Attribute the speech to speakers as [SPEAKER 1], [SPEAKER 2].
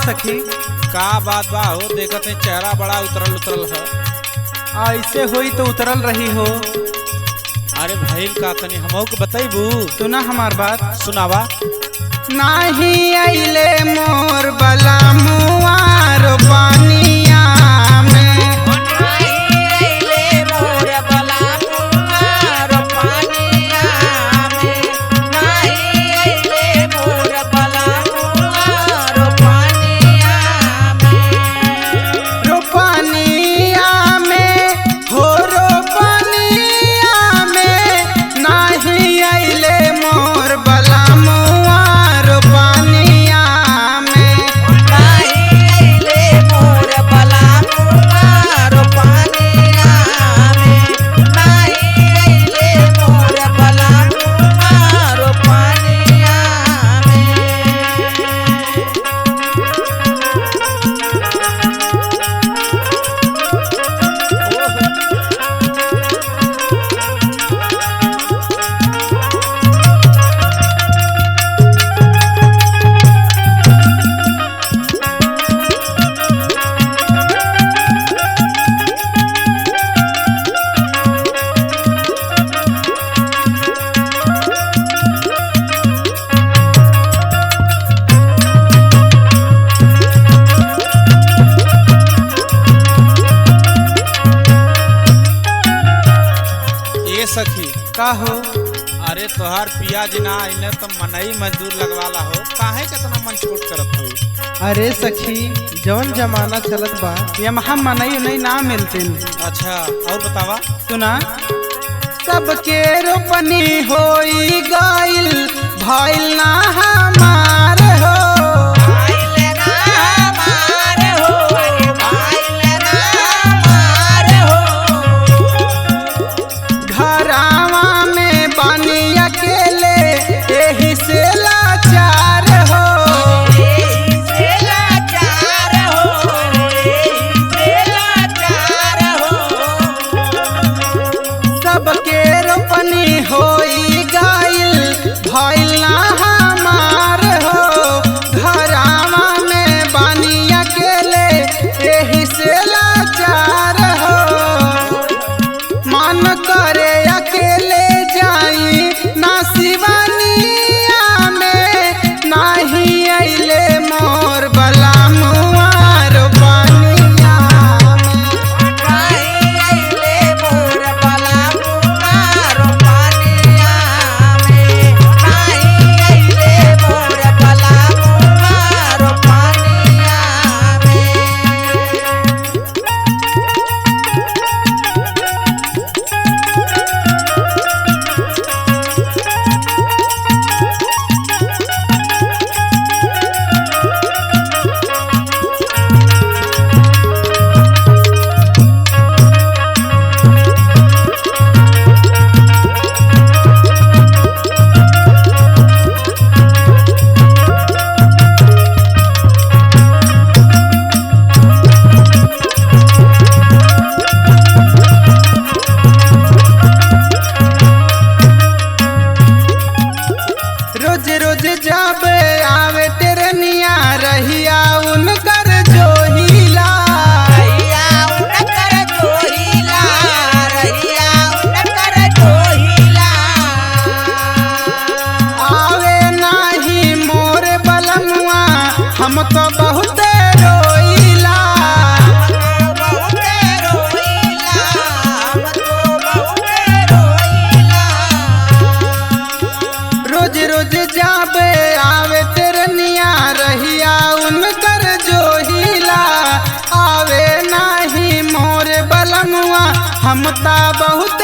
[SPEAKER 1] सखी?
[SPEAKER 2] का बात बा हो, देखत है चेहरा बड़ा उतरल उतरल है।
[SPEAKER 1] ऐसे होई तो उतरल रही हो।
[SPEAKER 2] अरे भइल का तनी हमहू के बतैबू?
[SPEAKER 1] सुना हमार बात।
[SPEAKER 2] सुनावा।
[SPEAKER 1] नाही आइले मोर बला मुआर पानिया में,
[SPEAKER 2] सखी
[SPEAKER 1] का हो?
[SPEAKER 2] अरे तोहार पिया जिना इन्हें तो मनई मजदूर लगवाला हो, काहे कितना मन छोट करत हो?
[SPEAKER 1] अरे सखी, जौन जमाना चलत बा ये महा मनई नहीं ना मिलते।
[SPEAKER 2] अच्छा और बतावा।
[SPEAKER 1] सुना। सबके रोपनी होई गइल भइल ना हमार हो, होई गइल भइल ना हमार हो, घरावा में बानी अकेले एही से लाचार हो। मन करे अकेले जाई ना सिवानिया में, नाही अइले मोर बला मुआर पानिया में। रोज रोज जब आवे टेरनिया रहिया उनकर जोहिला, आवे नाही मोर बलमुआ हम तो बहुत रोइला। रोज रोज जब आवे टेरनिया रहिया उनकर जोहिला, आवे नाही मोर बलमुआ हम ता बहुत